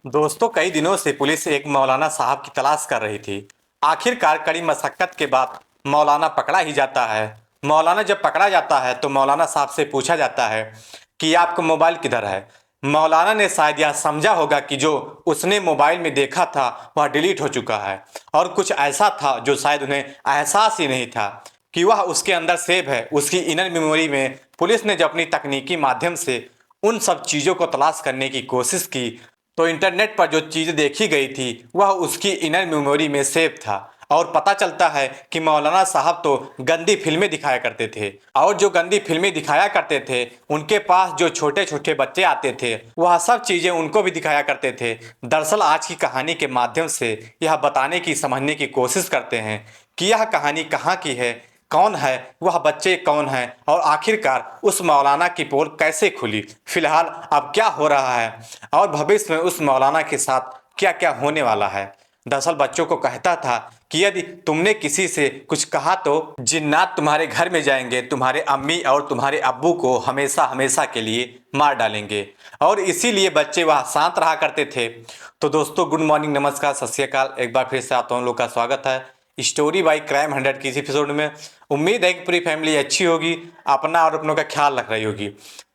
दोस्तों, कई दिनों से पुलिस एक मौलाना साहब की तलाश कर रही थी। आखिरकार कड़ी मशक्कत के बाद मौलाना पकड़ा ही जाता है। मौलाना जब पकड़ा जाता है तो मौलाना साहब से पूछा जाता है कि आपका मोबाइल किधर है। मौलाना ने शायद यह समझा होगा कि जो उसने मोबाइल में देखा था वह डिलीट हो चुका है, और कुछ ऐसा था जो शायद उन्हें एहसास ही नहीं था कि वह उसके अंदर सेव है। उसकी इनर मेमोरी में पुलिस ने जब अपनी तकनीकी माध्यम से उन सब चीज़ों को तलाश करने की कोशिश की, तो इंटरनेट पर जो चीज़ देखी गई थी वह उसकी इनर मेमोरी में सेव था। और पता चलता है कि मौलाना साहब तो गंदी फिल्में दिखाया करते थे, और जो गंदी फिल्में दिखाया करते थे उनके पास जो छोटे छोटे बच्चे आते थे वह सब चीज़ें उनको भी दिखाया करते थे। दरअसल आज की कहानी के माध्यम से यह बताने की समझने की कोशिश करते हैं कि यह कहानी कहाँ की है, कौन है वह बच्चे, कौन है, और आखिरकार उस मौलाना की पोल कैसे खुली। फिलहाल अब क्या हो रहा है और भविष्य में उस मौलाना के साथ क्या क्या होने वाला है। दरअसल बच्चों को कहता था कि यदि तुमने किसी से कुछ कहा तो जिन्नात तुम्हारे घर में जाएंगे, तुम्हारे अम्मी और तुम्हारे अब्बू को हमेशा हमेशा के लिए मार डालेंगे। और इसीलिए बच्चे वह शांत रहा करते थे। तो दोस्तों, गुड मॉर्निंग, नमस्कार, सत श्री अकाल। एक बार फिर से आप लोगों का स्वागत है स्टोरी बाई क्राइम 100 की इस एपिसोड में। उम्मीद है कि पूरी फैमिली अच्छी होगी, अपना और अपनों का ख्याल रख रही होगी।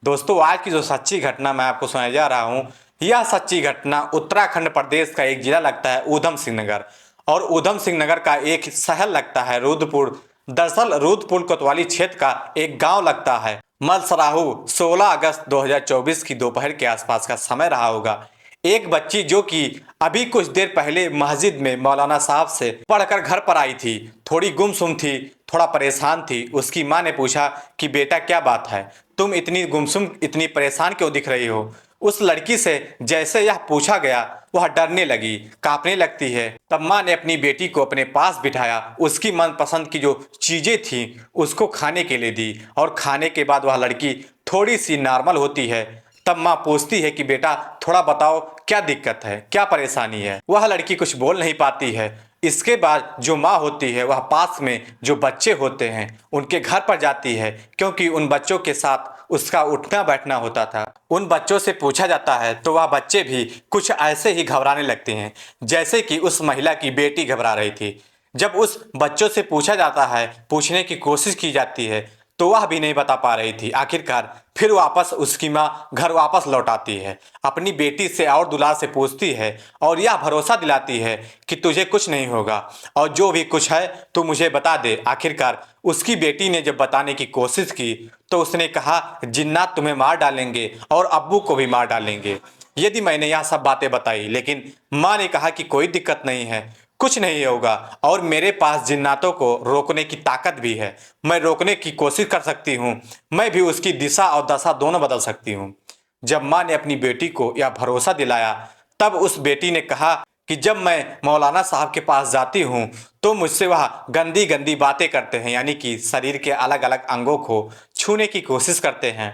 दोस्तों, आज की जो सच्ची घटना मैं आपको सुनाने जा रहा हूँ, यह सच्ची घटना उत्तराखंड प्रदेश का एक जिला लगता है ऊधम सिंह नगर, और ऊधम सिंह नगर का एक शहर लगता है रुद्रपुर। दरअसल रुद्रपुर कोतवाली क्षेत्र का एक गांव लगता है मलसराहू। 16 अगस्त 2024 की दोपहर के आसपास का समय रहा होगा। एक बच्ची जो कि अभी कुछ देर पहले मस्जिद में मौलाना साहब से पढ़कर घर पर आई थी, थोड़ी गुमसुम थी, थोड़ा परेशान थी। उसकी माँ ने पूछा कि बेटा क्या बात है, तुम इतनी गुमसुम, इतनी परेशान क्यों दिख रही हो। उस लड़की से जैसे यह पूछा गया वह डरने लगी, कांपने लगती है। तब माँ ने अपनी बेटी को अपने पास बिठाया, उसकी मनपसंद की जो चीजें थी उसको खाने के लिए दी, और खाने के बाद वह लड़की थोड़ी सी नॉर्मल होती है। तब माँ पूछती है कि बेटा थोड़ा बताओ क्या दिक्कत है, क्या परेशानी है। वह लड़की कुछ बोल नहीं पाती है। इसके बाद जो माँ होती है वह पास में जो बच्चे होते हैं उनके घर पर जाती है, क्योंकि उन बच्चों के साथ उसका उठना बैठना होता था। उन बच्चों से पूछा जाता है तो वह बच्चे भी कुछ ऐसे ही घबराने लगते हैं जैसे कि उस महिला की बेटी घबरा रही थी। जब उस बच्चों से पूछा जाता है, पूछने की कोशिश की जाती है, तो वह भी नहीं बता पा रही थी। आखिरकार फिर वापस उसकी माँ घर वापस लौट आती है, अपनी बेटी से और दुलार से पूछती है और यह भरोसा दिलाती है कि तुझे कुछ नहीं होगा, और जो भी कुछ है तू मुझे बता दे। आखिरकार उसकी बेटी ने जब बताने की कोशिश की तो उसने कहा जिन्नात तुम्हें मार डालेंगे और अब्बू को भी मार डालेंगे यदि मैंने यह सब बातें बताई। लेकिन माँ ने कहा कि कोई दिक्कत नहीं है, कुछ नहीं होगा, और मेरे पास जिन्नातों को रोकने की ताकत भी है। मैं रोकने की कोशिश कर सकती हूँ, मैं भी उसकी दिशा और दशा दोनों बदल सकती हूँ। जब माँ ने अपनी बेटी को यह भरोसा दिलाया तब उस बेटी ने कहा कि जब मैं मौलाना साहब के पास जाती हूँ तो मुझसे वह गंदी गंदी बातें करते हैं, यानी कि शरीर के अलग अलग अंगों को छूने की कोशिश करते हैं।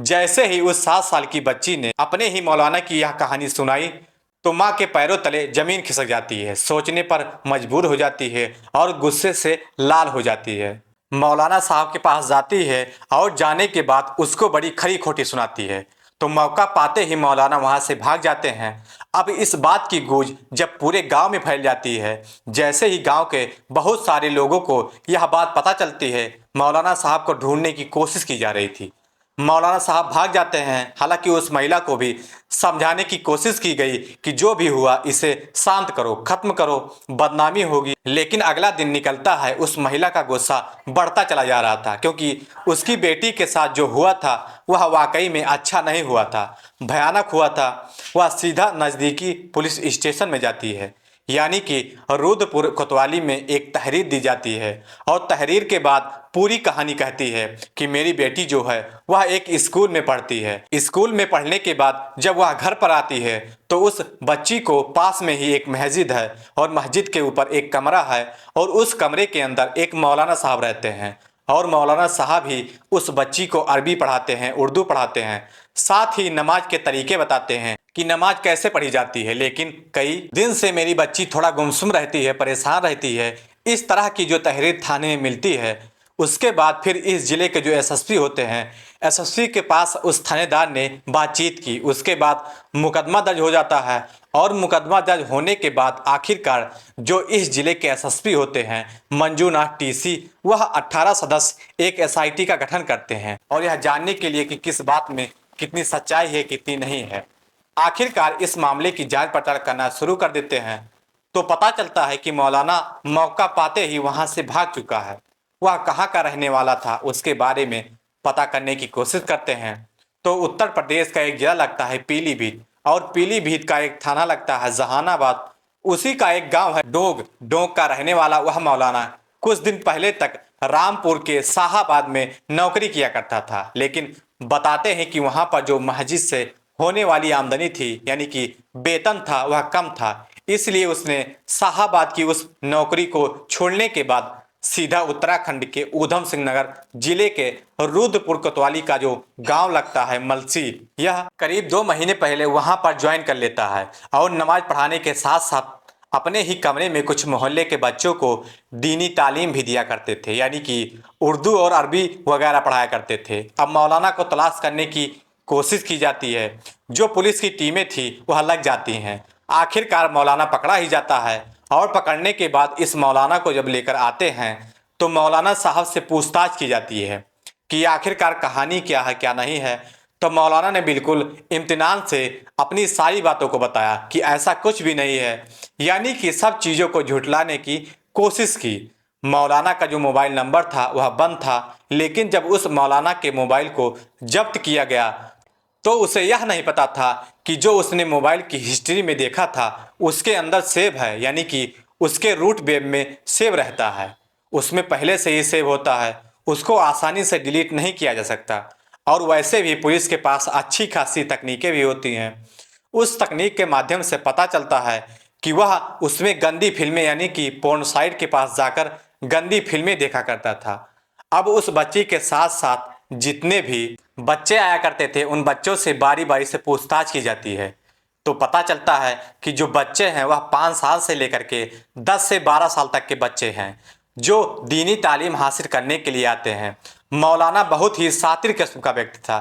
जैसे ही उस 7 साल की बच्ची ने अपने ही मौलाना की यह कहानी सुनाई तो माँ के पैरों तले जमीन खिसक जाती है, सोचने पर मजबूर हो जाती है और गुस्से से लाल हो जाती है। मौलाना साहब के पास जाती है और जाने के बाद उसको बड़ी खरी खोटी सुनाती है, तो मौका पाते ही मौलाना वहां से भाग जाते हैं। अब इस बात की गूंज जब पूरे गांव में फैल जाती है, जैसे ही गांव के बहुत सारे लोगों को यह बात पता चलती है, मौलाना साहब को ढूंढने की कोशिश की जा रही थी। मौलाना साहब भाग जाते हैं। हालांकि उस महिला को भी समझाने की कोशिश की गई कि जो भी हुआ इसे शांत करो, खत्म करो, बदनामी होगी। लेकिन अगला दिन निकलता है, उस महिला का गुस्सा बढ़ता चला जा रहा था, क्योंकि उसकी बेटी के साथ जो हुआ था वह वाकई में अच्छा नहीं हुआ था, भयानक हुआ था। वह सीधा नज़दीकी पुलिस स्टेशन में जाती है, यानी कि रुद्रपुर कोतवाली में एक तहरीर दी जाती है, और तहरीर के बाद पूरी कहानी कहती है कि मेरी बेटी जो है वह एक स्कूल में पढ़ती है। स्कूल में पढ़ने के बाद जब वह घर पर आती है तो उस बच्ची को पास में ही एक मस्जिद है, और मस्जिद के ऊपर एक कमरा है, और उस कमरे के अंदर एक मौलाना साहब रहते हैं, और मौलाना साहब ही उस बच्ची को अरबी पढ़ाते हैं, उर्दू पढ़ाते हैं, साथ ही नमाज के तरीके बताते हैं कि नमाज कैसे पढ़ी जाती है। लेकिन कई दिन से मेरी बच्ची थोड़ा गुमसुम रहती है, परेशान रहती है, इस तरह की जो तहरीर थाने में मिलती है उसके बाद फिर इस जिले के जो एसएसपी होते हैं, एसएसपी के पास उस थानेदार ने बातचीत की। उसके बाद मुकदमा दर्ज हो जाता है और मुकदमा दर्ज होने के बाद आखिरकार जो इस जिले के एसएसपी होते हैं मंजूनाथ टीसी, वह 18 सदस्य एक एसआईटी का गठन करते हैं और यह जानने के लिए कि किस बात में कितनी सच्चाई है कितनी नहीं है। आखिरकार इस मामले की जांच पड़ताल करना शुरू कर देते हैं तो पता चलता है कि मौलाना मौका पाते ही वहां से भाग चुका है। वह कहाँ का रहने वाला था उसके बारे में पता करने की कोशिश करते हैं तो उत्तर प्रदेश का एक जिला लगता है पीलीभीत और पीलीभीत का एक थाना लगता है जहानाबाद। उसी का एक गांव है डोंग। डोंग का रहने वाला वह मौलाना कुछ दिन पहले तक रामपुर के शाहाबाद में नौकरी किया करता था, लेकिन बताते हैं कि वहां पर जो मस्जिद से होने वाली आमदनी थी यानी कि वेतन था वह कम था, इसलिए उसने शाहाबाद की उस नौकरी को छोड़ने के बाद सीधा उत्तराखंड के ऊधम सिंह नगर जिले के रुद्रपुर कोतवाली का जो गांव लगता है मलसीर, यह करीब 2 महीने पहले वहां पर ज्वाइन कर लेता है और नमाज पढ़ाने के साथ साथ अपने ही कमरे में कुछ मोहल्ले के बच्चों को दीनी तालीम भी दिया करते थे, यानी कि उर्दू और अरबी वगैरह पढ़ाया करते थे। अब मौलाना को तलाश करने की कोशिश की जाती है। जो पुलिस की टीमें थी वह लग जाती हैं। आखिरकार मौलाना पकड़ा ही जाता है और पकड़ने के बाद इस मौलाना को जब लेकर आते हैं तो मौलाना साहब से पूछताछ की जाती है कि आखिरकार कहानी क्या है क्या नहीं है। तो मौलाना ने बिल्कुल इम्तिनान से अपनी सारी बातों को बताया कि ऐसा कुछ भी नहीं है, यानी कि सब चीज़ों को झुठलाने की कोशिश की। मौलाना का जो मोबाइल नंबर था वह बंद था, लेकिन जब उस मौलाना के मोबाइल को जब्त किया गया तो उसे यह नहीं पता था कि जो उसने मोबाइल की हिस्ट्री में देखा था उसके अंदर सेव है, यानी कि उसके रूट वेब में सेव रहता है। उसमें पहले से ही सेव होता है, उसको आसानी से डिलीट नहीं किया जा सकता। और वैसे भी पुलिस के पास अच्छी खासी तकनीकें भी होती हैं। उस तकनीक के माध्यम से पता चलता है कि वह उसमें गंदी फिल्में यानी कि पोर्न साइट के पास जाकर गंदी फिल्में देखा करता था। अब उस बच्ची के साथ साथ जितने भी बच्चे आया करते थे उन बच्चों से बारी बारी से पूछताछ की जाती है तो पता चलता है कि जो बच्चे हैं वह 5 साल से लेकर के 10 से 12 साल तक के बच्चे हैं जो दीनी तालीम हासिल करने के लिए आते हैं। मौलाना बहुत ही शातिर किस्म का व्यक्ति था।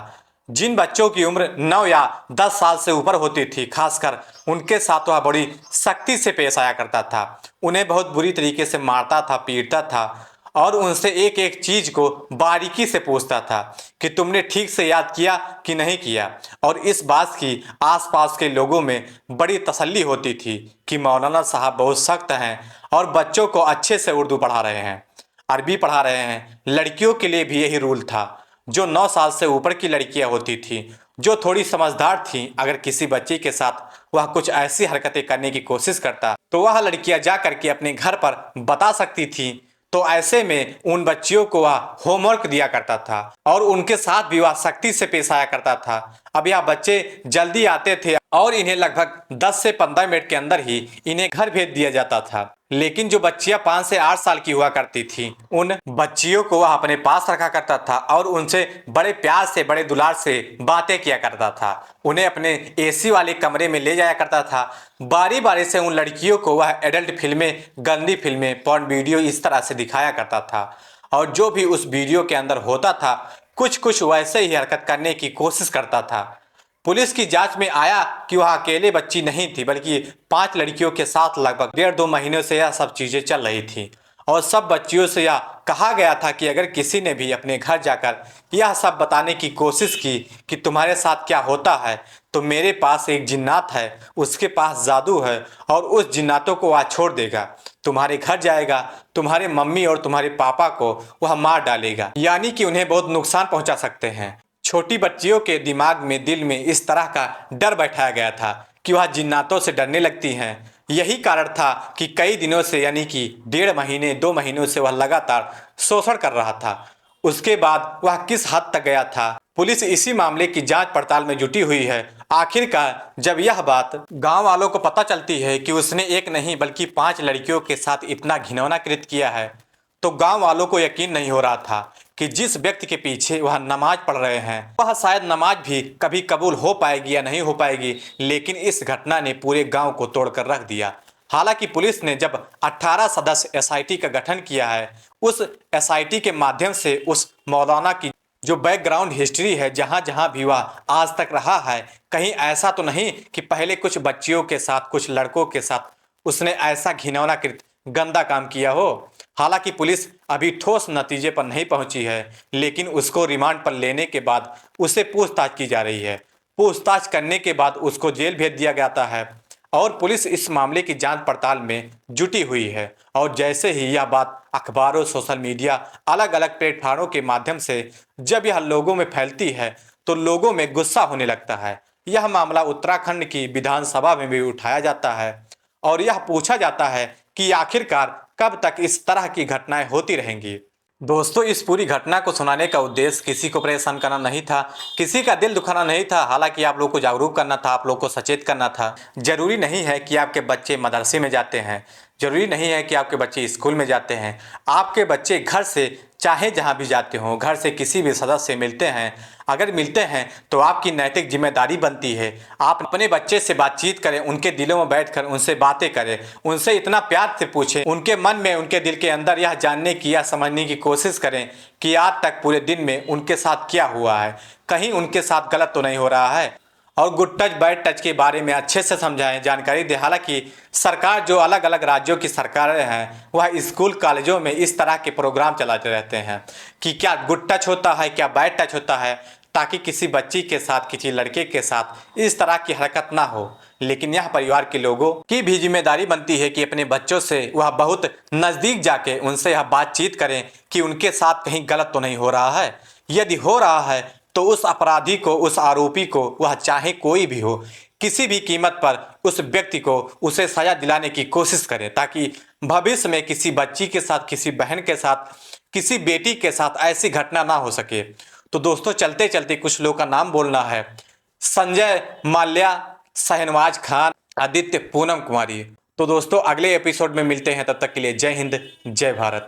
जिन बच्चों की उम्र 9 या 10 साल से ऊपर होती थी खासकर उनके साथ वह बड़ी सख्ती से पेश आया करता था। उन्हें बहुत बुरी तरीके से मारता था, पीटता था और उनसे एक एक चीज को बारीकी से पूछता था कि तुमने ठीक से याद किया कि नहीं किया। और इस बात की आसपास के लोगों में बड़ी तसल्ली होती थी कि मौलाना साहब बहुत सख्त हैं और बच्चों को अच्छे से उर्दू पढ़ा रहे हैं, अरबी पढ़ा रहे हैं। लड़कियों के लिए भी यही रूल था। जो 9 साल से ऊपर की लड़कियां होती थीं, जो थोड़ी समझदार थीं, अगर किसी बच्ची के साथ वह कुछ ऐसी हरकतें करने की कोशिश करता तो वह लड़कियां जा करके अपने घर पर बता सकती थीं। तो ऐसे में उन बच्चियों को वह होमवर्क दिया करता था और उनके साथ भी वह सख्ती से पेश आया करता था। अब यह बच्चे जल्दी आते थे और इन्हें लगभग 10 से 15 मिनट के अंदर ही इन्हें घर भेज दिया जाता था। लेकिन जो बच्चियां 5 से 8 साल की हुआ करती थी उन बच्चियों को वह अपने पास रखा करता था और उनसे बड़े प्यार से, बड़े दुलार से बातें किया करता था। उन्हें अपने एसी वाले कमरे में ले जाया करता था। बारी बारी से उन लड़कियों को वह एडल्ट फिल्में, गंदी फिल्में, पॉर्न वीडियो इस तरह से दिखाया करता था और जो भी उस वीडियो के अंदर होता था कुछ कुछ वैसे ही हरकत करने की कोशिश करता था। पुलिस की जांच में आया कि वह अकेले बच्ची नहीं थी बल्कि 5 लड़कियों के साथ लगभग 1.5-2 महीनों से यह सब चीजें चल रही थी और सब बच्चियों से यह कहा गया था कि अगर किसी ने भी अपने घर जाकर यह सब बताने की कोशिश की कि तुम्हारे साथ क्या होता है तो मेरे पास एक जिन्नात है, उसके पास जादू है और उस जिन्नातों को वह छोड़ देगा, तुम्हारे घर जाएगा, तुम्हारे मम्मी और तुम्हारे पापा को वह मार डालेगा, यानी कि उन्हें बहुत नुकसान पहुंचा सकते हैं। छोटी बच्चियों के दिमाग में, दिल में इस तरह का डर बैठाया गया था कि वह जिन्नातों से डरने लगती हैं। यही कारण था कि कई दिनों से यानी कि 1.5 महीने 2 महीनों से वह लगातार शोषण कर रहा था। उसके बाद वह किस हद तक गया था, पुलिस इसी मामले की जांच पड़ताल में जुटी हुई है। आखिरकार जब यह बात गांव वालों को पता चलती है कि उसने एक नहीं बल्कि 5 लड़कियों के साथ इतना घिनौना कृत्य किया है तो गांव वालों को यकीन नहीं हो रहा था कि जिस व्यक्ति के पीछे वह नमाज पढ़ रहे हैं वह शायद नमाज भी कभी कबूल हो पाएगी या नहीं हो पाएगी। लेकिन इस घटना ने पूरे गांव को तोड़कर रख दिया। हालांकि पुलिस ने जब 18 सदस्य एसआईटी का गठन किया है उस एसआईटी के माध्यम से उस मौलाना की जो बैकग्राउंड हिस्ट्री है, जहाँ जहाँ भी वह आज तक रहा है, कहीं ऐसा तो नहीं कि पहले कुछ बच्चियों के साथ, कुछ लड़कों के साथ उसने ऐसा घिनौना कृत गंदा काम किया हो। हालांकि पुलिस अभी ठोस नतीजे पर नहीं पहुंची है, लेकिन उसको रिमांड पर लेने के बाद उससे पूछताछ की जा रही है। पूछताछ करने के बाद उसको जेल भेज दिया जाता है और पुलिस इस मामले की जांच पड़ताल में जुटी हुई है। और जैसे ही यह बात अखबारों, सोशल मीडिया, अलग अलग प्लेटफार्मों के माध्यम से जब यह लोगों में फैलती है तो लोगों में गुस्सा होने लगता है। यह मामला उत्तराखंड की विधानसभा में भी उठाया जाता है और यह पूछा जाता है कि आखिरकार कब तक इस तरह की घटनाएं होती रहेंगी। दोस्तों, इस पूरी घटना को सुनाने का उद्देश्य किसी को परेशान करना नहीं था, किसी का दिल दुखाना नहीं था। हालांकि आप लोग को जागरूक करना था, आप लोग को सचेत करना था। जरूरी नहीं है कि आपके बच्चे मदरसे में जाते हैं, जरूरी नहीं है कि आपके बच्चे स्कूल में जाते हैं। आपके बच्चे घर से चाहे जहां भी जाते हों, घर से किसी भी सदस्य से मिलते हैं, अगर मिलते हैं तो आपकी नैतिक जिम्मेदारी बनती है आप अपने बच्चे से बातचीत करें, उनके दिलों में बैठकर उनसे बातें करें, उनसे इतना प्यार से पूछें, उनके मन में, उनके दिल के अंदर यह जानने की या समझने की कोशिश करें कि आज तक पूरे दिन में उनके साथ क्या हुआ है, कहीं उनके साथ गलत तो नहीं हो रहा है। और गुड टच बैड टच के बारे में अच्छे से समझाएं, जानकारी दें। हालांकि सरकार, जो अलग अलग राज्यों की सरकारें हैं, वह स्कूल कॉलेजों में इस तरह के प्रोग्राम चलाते रहते हैं कि क्या गुड टच होता है, क्या बैड टच होता है, ताकि किसी बच्ची के साथ, किसी लड़के के साथ इस तरह की हरकत ना हो। लेकिन यह परिवार के लोगों की भी जिम्मेदारी बनती है कि अपने बच्चों से वह बहुत नज़दीक जाके उनसे यह बातचीत करें कि उनके साथ कहीं गलत तो नहीं हो रहा है। यदि हो रहा है तो उस अपराधी को, उस आरोपी को, वह चाहे कोई भी हो, किसी भी कीमत पर उस व्यक्ति को, उसे सजा दिलाने की कोशिश करें, ताकि भविष्य में किसी बच्ची के साथ, किसी बहन के साथ, किसी बेटी के साथ ऐसी घटना ना हो सके। तो दोस्तों, चलते चलते कुछ लोगों का नाम बोलना है। संजय माल्या, शहनवाज खान, आदित्य, पूनम कुमारी। तो दोस्तों, अगले एपिसोड में मिलते हैं, तब तक के लिए जय हिंद, जय भारत।